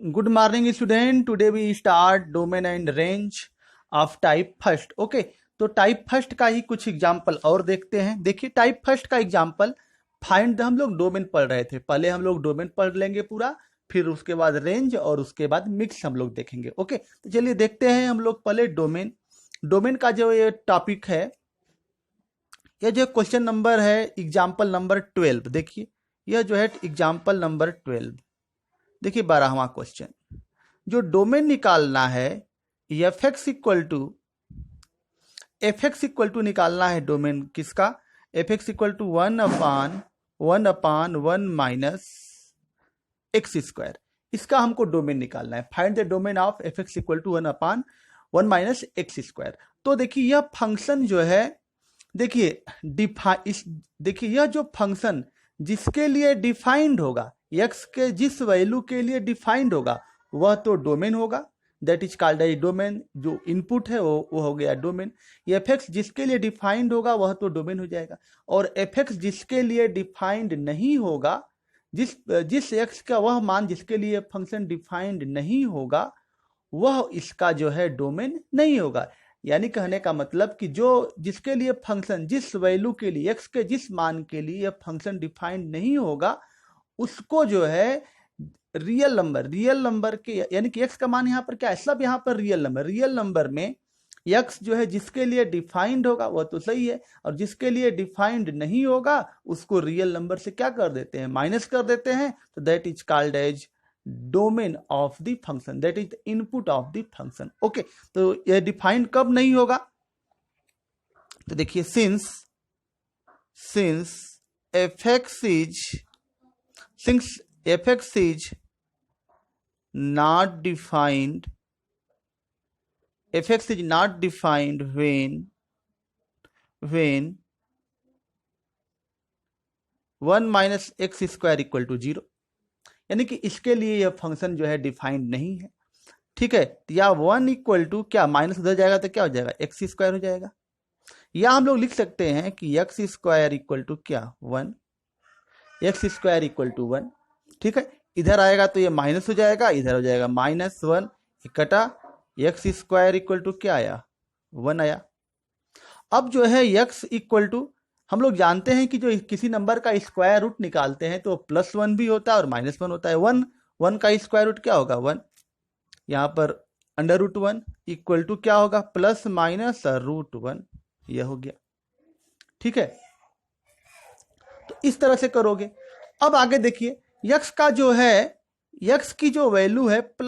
Good morning student. Today we start domain and range of type first. Okay तो type first का ही कुछ example और देखते हैं। देखिए टाइप फर्स्ट का एग्जाम्पल फाइंड हम लोग डोमेन पढ़ रहे थे। पहले हम लोग डोमेन पढ़ लेंगे पूरा, फिर उसके बाद रेंज और उसके बाद मिक्स हम लोग देखेंगे। ओके तो चलिए देखते हैं हम लोग पहले डोमेन। डोमेन का जो ये टॉपिक है, ये जो क्वेश्चन नंबर है एग्जाम्पल नंबर 12। देखिए यह जो है एग्जाम्पल नंबर 12। देखिए 12वां क्वेश्चन, जो डोमेन निकालना है एफ एक्स इक्वल टू निकालना है डोमेन किसका, f x equal to 1/1 minus x square. इसका हमको डोमेन निकालना है। Find the domain of f x equal to 1/1 minus x square. तो देखिए यह फंक्शन जो है, देखिए देखिए यह जो फंक्शन जिसके लिए डिफाइंड होगा, एक्स के जिस वैल्यू के लिए डिफाइंड होगा वह तो डोमेन होगा, that is called as domain. जो इनपुट है वो हो गया डोमेन। एफ एक्स जिसके लिए डिफाइंड होगा वह तो डोमेन हो जाएगा, और एफ एक्स जिसके लिए डिफाइंड नहीं होगा, जिस एक्स का वह मान जिसके लिए फंक्शन डिफाइंड नहीं होगा वह इसका जो है डोमेन नहीं होगा। यानी कहने का मतलब कि जो जिसके लिए फंक्शन जिस वैल्यू के लिए एक्स के जिस मान के लिए यह फंक्शन डिफाइंड नहीं होगा उसको जो है रियल नंबर के, यानी कि एक्स का मान यहाँ पर क्या है, सब यहाँ पर रियल नंबर में एक्स जो है जिसके लिए डिफाइंड होगा वह तो सही है, और जिसके लिए डिफाइंड नहीं होगा उसको रियल नंबर से क्या कर देते हैं, माइनस कर देते हैं। तो that is called as domain of the function, that is the input of the function. Okay तो यह डिफाइंड कब नहीं होगा, तो देखिए since f x is not defined, fx is not defined when 1 minus x square equal to 0। यानी कि इसके लिए यह फंक्शन जो है डिफाइंड नहीं है। ठीक है, या 1 इक्वल टू क्या, माइनस उधर जाएगा तो क्या हो जाएगा, एक्स स्क्वायर हो जाएगा। या हम लोग लिख सकते हैं कि एक्स स्क्वायर इक्वल टू क्या 1, एक्स स्क्वायर इक्वल टू 1। ठीक है, इधर आएगा तो ये माइनस हो जाएगा, इधर हो जाएगा -1 इकट्ठा, एक्स स्क्वायर इक्वल टू क्या आया 1 आया। अब जो है एक्स इक्वल टू, हम लोग जानते हैं कि जो किसी नंबर का स्क्वायर रूट निकालते हैं तो +1 भी होता है और -1 होता है। 1 का स्क्वायर रूट क्या होगा 1, यहाँ पर √1 इक्वल टू क्या होगा प्लस माइनस √1, यह हो गया। ठीक है, तो इस तरह से करोगे। अब आगे देखिए यक्स का जो है, यक्स की जो वैल्यू है +-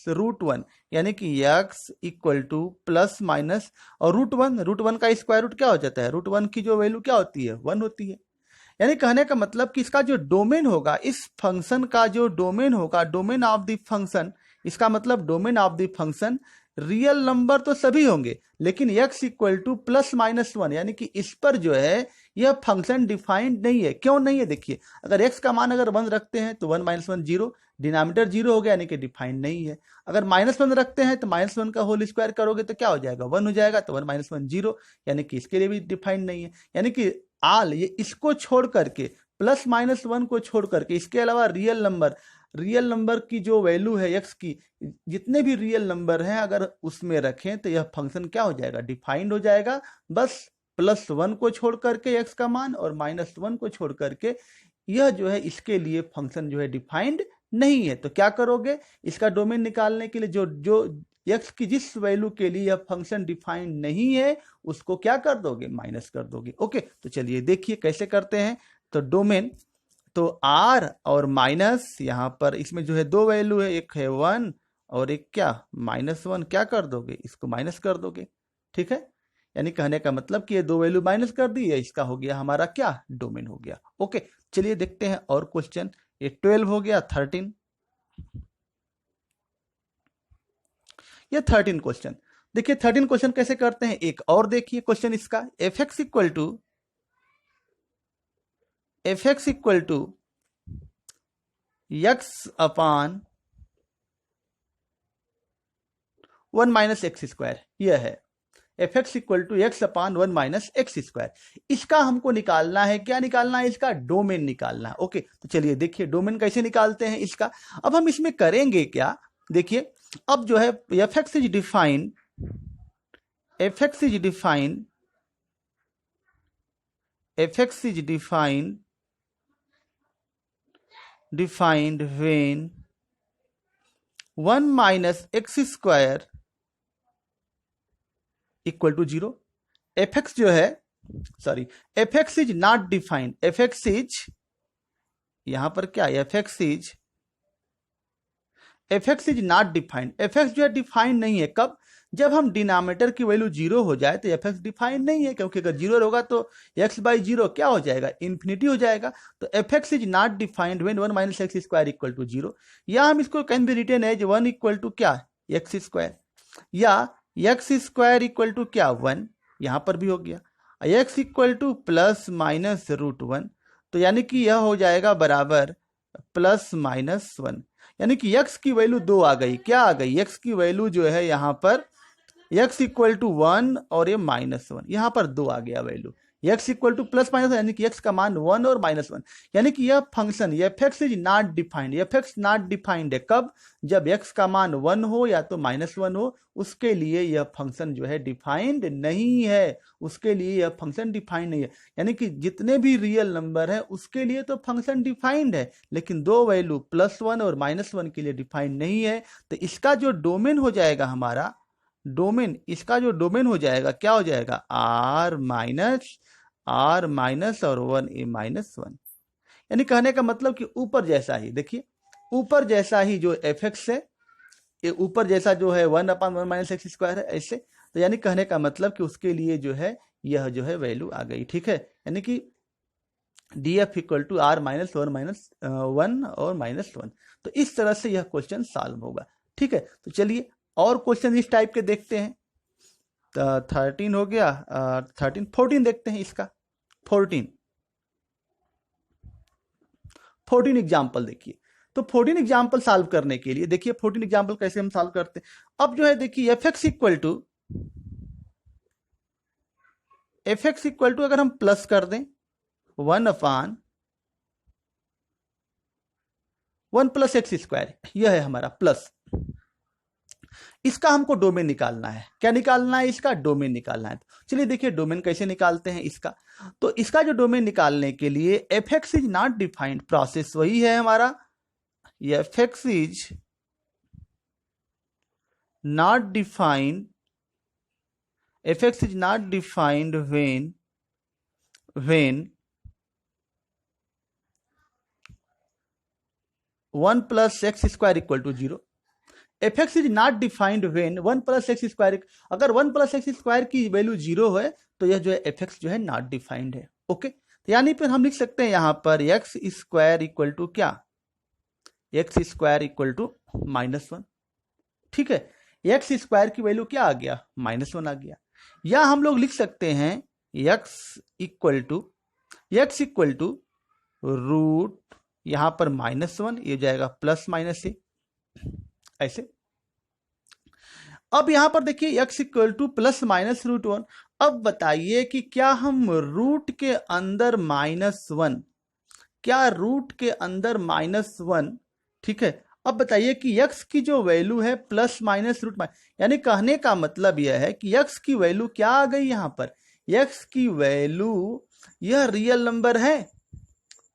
√1, यानी कि x equal to plus minus और √1 का स्क्वायर रूट क्या हो जाता है, √1 की जो वैल्यू क्या होती है 1 होती है। यानी कहने का मतलब कि इसका जो डोमेन होगा, इस फंक्शन का जो डोमेन होगा, डोमेन ऑफ द फंक्शन, इसका मतलब domain of the function real number तो सभी होंगे लेकिन x इक्वल टू +-1, यानी कि इस पर जो है यह फंक्शन डिफाइंड नहीं है। क्यों नहीं है, देखिए अगर x का मान अगर 1 रखते हैं तो 1 - 1 0, डिनोमिनेटर 0 हो गया यानी कि डिफाइंड नहीं है। अगर -1 रखते हैं तो -1 का होल स्क्वायर करोगे तो क्या हो जाएगा 1 हो जाएगा, तो 1 - 1 0, यानी कि इसके लिए भी डिफाइंड नहीं है। यानी कि ये इसको छोड़ करके, +-1 को छोड़ करके, इसके अलावा रियल नंबर की जो वैल्यू है x की, जितने भी रियल नंबर हैं अगर उसमें रखें तो यह फंक्शन क्या हो जाएगा, डिफाइंड हो जाएगा। बस +1 को छोड़ करके x का मान और -1 को छोड़ करके, यह जो है इसके लिए फंक्शन जो है डिफाइंड नहीं है। तो क्या करोगे, इसका डोमेन निकालने के लिए जो x की जिस वैल्यू के लिए यह फंक्शन डिफाइंड नहीं है उसको क्या कर दोगे, माइनस कर दोगे। ओके तो चलिए देखिए कैसे करते हैं। तो डोमेन, तो r और माइनस, यहाँ पर इसमें जो है दो वैल्यू है, एक है 1 और एक क्या -1, क्या कर दोगे, इसको माइनस कर दोगे। ठीक है, यानी कहने का मतलब कि ये दो वैल्यू माइनस कर दी है, इसका हो गया हमारा क्या, डोमेन हो गया। ओके चलिए देखते हैं और क्वेश्चन। ये 12 हो गया, 13, ये 13 क्वेश्चन। देखिए 13 क्वेश्चन कैसे करते हैं, एक और देखिए क्वेश्चन इसका, f x equal to x upon 1 - x square, यह है। F x equal to x upon 1 minus x square. इसका हमको निकालना है, क्या निकालना है, इसका डोमेन निकालना है। ओके, तो चलिए देखिए डोमेन कैसे निकालते हैं इसका। अब हम इसमें करेंगे क्या, देखिए अब जो है f x is defined, f x is defined, f x is defined when 1 minus x square equal to 0। F x जो है, sorry, f x is not defined, f x is, यहां पर क्या, f x is not defined, f x जो है defined नहीं है। कब, जब हम डिनोमिनेटर की वैल्यू 0 हो जाए तो एफ एक्स डिफाइंड नहीं है, क्योंकि अगर 0 होगा तो x बाई 0 क्या हो जाएगा, इन्फिनिटी हो जाएगा। तो f x is not defined when 1 minus x square equal to 0, या हम इसको can be written as 1 equal to क्या, एक्स स्क्वायर, या एक्स स्क्वायर इक्वल टू क्या 1, यहां पर भी हो गया, x equal to plus minus root 1, तो यानी कि यह हो जाएगा बराबर प्लस माइनस 1, यानी कि x की वैल्यू 2 आ गई। क्या आ गई, x की वैल्यू जो है यहां पर x इक्वल टू 1 और ये माइनस 1, यहां पर 2 आ गया value. x equal to plus minus, यानी कि x का मान 1 और माइनस 1, यानी कि यह function F x is not defined, f x not defined है कब, जब x का मान 1 हो या तो माइनस 1 हो, उसके लिए यह फंक्शन जो है डिफाइंड नहीं है, उसके लिए यह फंक्शन डिफाइंड नहीं है। यानी कि जितने भी रियल नंबर है उसके लिए तो फंक्शन डिफाइंड है, लेकिन दो वैल्यू प्लस 1 और माइनस 1 के लिए डिफाइंड नहीं है। तो इसका जो डोमेन हो जाएगा हमारा, डोमेन, इसका जो डोमेन हो जाएगा क्या हो जाएगा, आर माइनस और 1 ए माइनस 1, यानी कहने का मतलब कि ऊपर जैसा ही, देखिए ऊपर जैसा ही जो एफ एक्स है, ये ऊपर जैसा जो है 1 अपान 1 माइनस एक्स स्क्वायर है ऐसे, तो यानी कहने का मतलब कि उसके लिए जो है यह जो है वैल्यू आ गई, ठीक है, यानी कि D f equal to R minus 1 और माइनस 1। तो इस तरह से यह क्वेश्चन सॉल्व होगा, ठीक है। तो चलिए और क्वेश्चन इस टाइप के देखते हैं। 13 हो गया, 14 देखते हैं इसका। 14 एग्जाम्पल देखिए। तो 14 एग्जाम्पल सॉल्व करने के लिए देखिए 14 एग्जाम्पल कैसे हम सॉल्व करते हैं। अब जो है देखिए एफ एक्स इक्वल टू अगर हम प्लस कर दें 1 अपान 1 प्लस एक्स स्क्वायर, यह है हमारा प्लस, इसका हमको डोमेन निकालना है। क्या निकालना है, इसका डोमेन निकालना है। चलिए देखिए डोमेन कैसे निकालते हैं इसका। तो इसका जो डोमेन निकालने के लिए f x is not defined, process वही है हमारा, f x is not defined, f x is not defined when 1 plus x square equal to 0। F x is not defined when 1 plus x square, अगर 1 plus x square की value 0 है तो यह जो है एफ एक्स जो है not defined है। ओके, तो यानी फिर हम लिख सकते हैं यहां पर एक्स स्क्वायर इक्वल टू क्या, x square equal to minus 1, ठीक है। एक्स स्क्वायर की वैल्यू क्या आ गया, माइनस 1 आ गया। या हम लोग लिख सकते हैं एक्स इक्वल टू रूट, यहां पर माइनस 1, ये जाएगा प्लस माइनस ए, ऐसे। अब यहां पर देखिए x equal to plus minus root 1। अब बताइए कि क्या हम रूट के अंदर माइनस 1, क्या रूट के अंदर माइनस 1, ठीक है। अब बताइए कि x की जो वैल्यू है प्लस माइनस रूट, यानी कहने का मतलब यह है कि x की वैल्यू क्या आ गई यहां पर, x की वैल्यू, यह रियल नंबर है,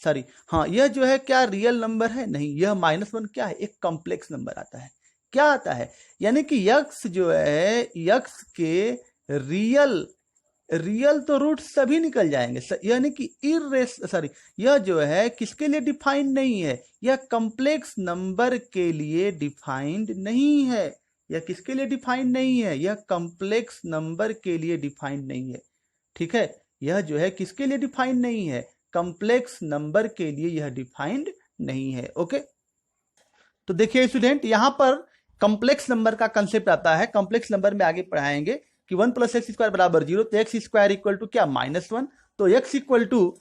सॉरी हाँ, यह जो है क्या रियल नंबर है, नहीं, यह माइनस 1 क्या है, एक कॉम्प्लेक्स नंबर आता है। क्या आता है, यानी कि x जो है, x के रियल तो रूट सभी निकल जाएंगे, यानी कि यह जो है किसके लिए डिफाइंड नहीं है, यह कॉम्प्लेक्स नंबर के लिए डिफाइंड नहीं है। यह किसके लिए डिफाइंड नहीं है, यह कॉम्प्लेक्स नंबर के लिए डिफाइंड नहीं है, ठीक है। यह जो है किसके लिए डिफाइंड नहीं है, कॉम्प्लेक्स नंबर के लिए यह डिफाइंड नहीं है। ओके, तो देखिए स्टूडेंट यहां पर कॉम्प्लेक्स नंबर का कंसेप्ट आता है। कॉम्प्लेक्स नंबर में आगे पढ़ाएंगे कि 1 प्लस एक्स स्क्वायर बराबर 0, तो एक्स स्क्वायर इक्वल टू क्या, माइनस 1। तो एक्स इक्वल टू,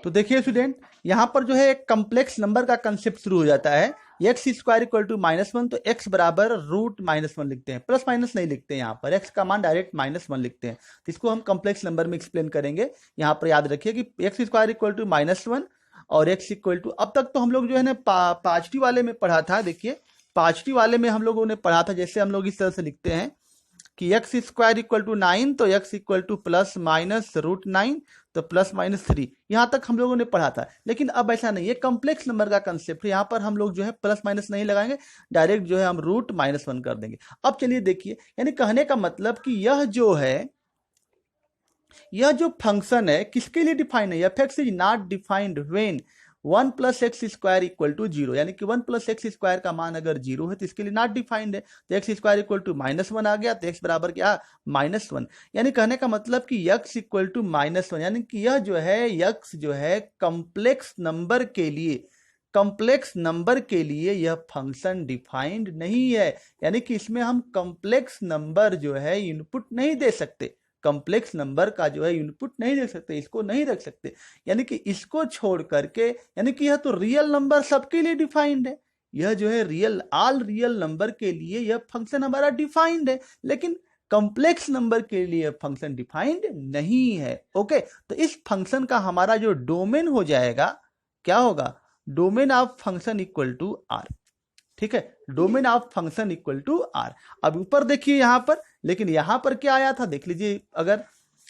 तो देखिए स्टूडेंट यहाँ पर जो है एक कम्प्लेक्स नंबर का कंसेप्ट शुरू हो जाता है। एक्स स्क्वायर इक्वल टू -1, तो एक्स बराबर रूट -1 लिखते हैं, प्लस माइनस नहीं लिखते हैं। यहाँ पर एक्स का मान डायरेक्ट -1 लिखते हैं, तो इसको हम कम्प्लेक्स नंबर में एक्सप्लेन करेंगे। यहाँ पर याद रखिए कि एक्स स्क्वायर इक्वल टू -1 और एक्स इक्वल टू, अब तक तो हम लोग जो है ना पॉजिटिव वाले में पढ़ा था। देखिए पॉजिटिव वाले में हम लोगों ने पढ़ा था, जैसे हम लोग इस तरह से लिखते हैं कि एक्स स्क्वायर इक्वल टू 9, तो x equal to plus minus √9, तो प्लस माइनस 3। यहाँ तक हम लोगों ने पढ़ा था, लेकिन अब ऐसा नहीं है, कम्प्लेक्स नंबर का कंसेप्ट है। यहाँ पर हम लोग जो है प्लस माइनस नहीं लगाएंगे, डायरेक्ट जो है हम √-1 कर देंगे। अब चलिए देखिए, यानी कहने का मतलब कि यह जो फंक्शन है किसके लिए डिफाइंड है? f(x) is not defined when 1 + x² equal to 0, यानी कि 1 + x² का मान अगर 0 है तो इसके लिए नॉट डिफाइंड है। तो x² इक्वल टू -1 आ गया, तो x बराबर क्या? -1। यानी कहने का मतलब कि x इक्वल टू -1, यानी कि यह जो है x जो है कम्प्लेक्स नंबर के लिए यह फंक्शन डिफाइंड नहीं है। यानी कि इसमें हम कम्प्लेक्स नंबर जो है इनपुट नहीं दे सकते, कम्प्लेक्स नंबर का जो है इनपुट नहीं दे सकते, इसको नहीं रख सकते। यानी कि इसको छोड़ करके, यानी कि यह तो रियल नंबर सबके लिए डिफाइंड है। यह जो है ऑल रियल नंबर के लिए यह फंक्शन हमारा डिफाइंड है, लेकिन कॉम्प्लेक्स नंबर के लिए फंक्शन डिफाइंड नहीं है। ओके, तो इस फंक्शन का हमारा जो डोमेन हो जाएगा, क्या होगा? Domain of function equal to R. ठीक है, domain of function equal to R. अब ऊपर देखिए यहाँ पर, लेकिन यहाँ पर क्या आया था देख लीजिए, अगर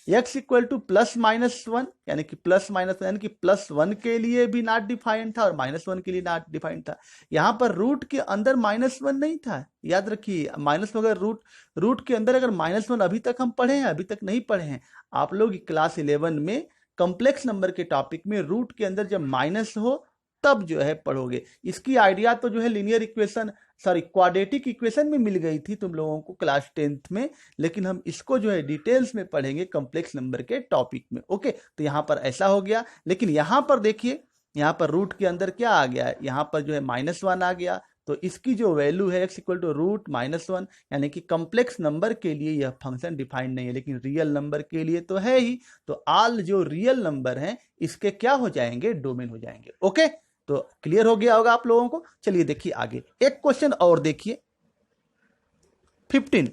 x इक्वल टू +-1, यानी कि +1 के लिए भी नॉट डिफाइंड था और -1 के लिए नॉट डिफाइंड था। यहाँ पर रूट के अंदर -1 नहीं था, याद रखिए। माइनस अगर रूट के अंदर अगर -1 अभी तक हम पढ़े हैं, अभी तक नहीं पढ़े हैं। आप लोग क्लास 11 में कॉम्प्लेक्स नंबर के टॉपिक में रूट के अंदर जब माइनस हो तब जो है पढ़ोगे। इसकी आइडिया तो जो है लीनियर इक्वेशन, क्वाड्रेटिक इक्वेशन में मिल गई थी तुम लोगों को क्लास 10th में, लेकिन हम इसको जो है डिटेल्स में पढ़ेंगे कॉम्प्लेक्स नंबर के टॉपिक में। ओके, तो यहाँ पर ऐसा हो गया। लेकिन यहाँ पर देखिए, यहाँ पर रूट के अंदर क्या आ गया है? यहाँ पर जो है -1 आ गया, तो इसकी जो वैल्यू है x इक्वल टू √-1, यानी कि कॉम्प्लेक्स नंबर के लिए यह फंक्शन डिफाइंड नहीं है, लेकिन रियल नंबर के लिए तो है ही। तो ऑल जो रियल नंबर हैं इसके क्या हो जाएंगे? डोमेन हो जाएंगे। ओके, तो क्लियर हो गया होगा आप लोगों को। चलिए देखिए आगे एक क्वेश्चन और देखिए 15।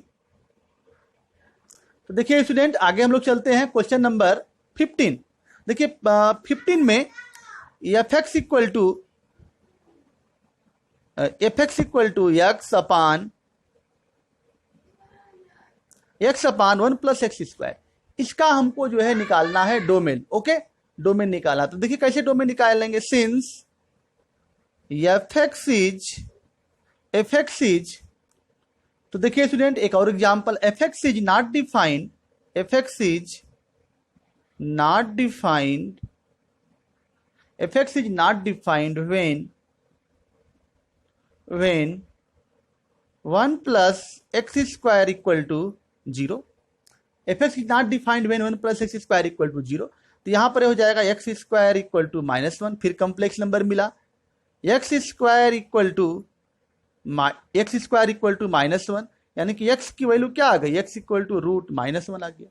तो देखिए स्टूडेंट, आगे हम लोग चलते हैं क्वेश्चन नंबर 15। देखिए 15 में f(x) equal to x upon 1 + x², इसका हमको जो है निकालना है डोमेन। ओके, डोमेन निकालना। तो देखिए कैसे डोमेन निकालेंगे। सिंस f(x) इज, तो देखिए स्टूडेंट एक और example, f(x) is not defined, f(x) is not defined when 1 + x² equal to 0। f(x) is not defined when 1 + x² equal to 0। तो यहां पर हो जाएगा x² इक्वल टू -1, फिर कम्प्लेक्स नंबर मिला x² इक्वल टू -1, यानी कि x की वैल्यू क्या आ गई? x इक्वल टू √-1 आ गया।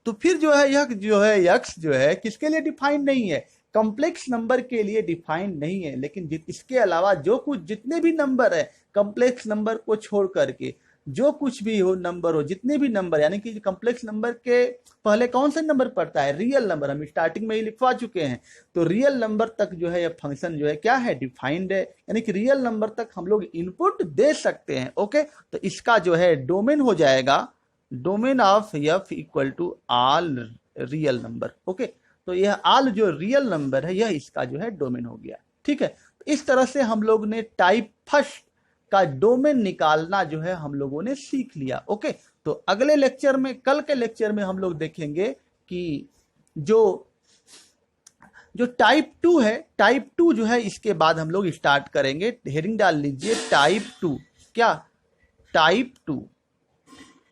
तो फिर जो है यह जो है x जो है किसके लिए डिफाइंड नहीं है? कॉम्प्लेक्स नंबर के लिए डिफाइंड नहीं है। लेकिन इसके अलावा जो कुछ जितने भी नंबर है, कॉम्प्लेक्स नंबर को छोड़ करके जो कुछ भी हो नंबर हो, जितने भी नंबर, यानी कि कॉम्प्लेक्स नंबर के पहले कौन सा नंबर पड़ता है? Real number. हम स्टार्टिंग में ही लिखवा चुके हैं। तो रियल नंबर तक जो है यह फंक्शन जो है क्या है? डिफाइंड है, यानी कि रियल नंबर तक हम लोग इनपुट दे सकते हैं। ओके, तो इसका जो है डोमेन हो जाएगा domain of f equal to all real number. Okay, तो यह ऑल जो रियल नंबर है यह इसका जो है डोमेन हो गया। ठीक है, तो इस तरह से हम लोग ने टाइप फर्स्ट का डोमेन निकालना जो है हम लोगों ने सीख लिया। ओके, तो अगले लेक्चर में, कल के लेक्चर में हम लोग देखेंगे कि जो टाइप 2 है, टाइप 2 जो है इसके बाद हम लोग स्टार्ट करेंगे। हेडिंग डाल लीजिए टाइप 2। क्या? टाइप 2।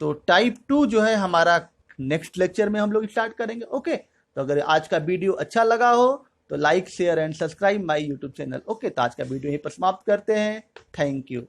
तो टाइप 2 जो है हमारा नेक्स्ट लेक्चर में हम लोग स्टार्ट करेंगे। ओके, तो अगर आज का वीडियो अच्छा लगा हो तो like, share and subscribe my YouTube channel. Okay, तो आज का वीडियो यहीं पर समाप्त करते हैं। Thank you.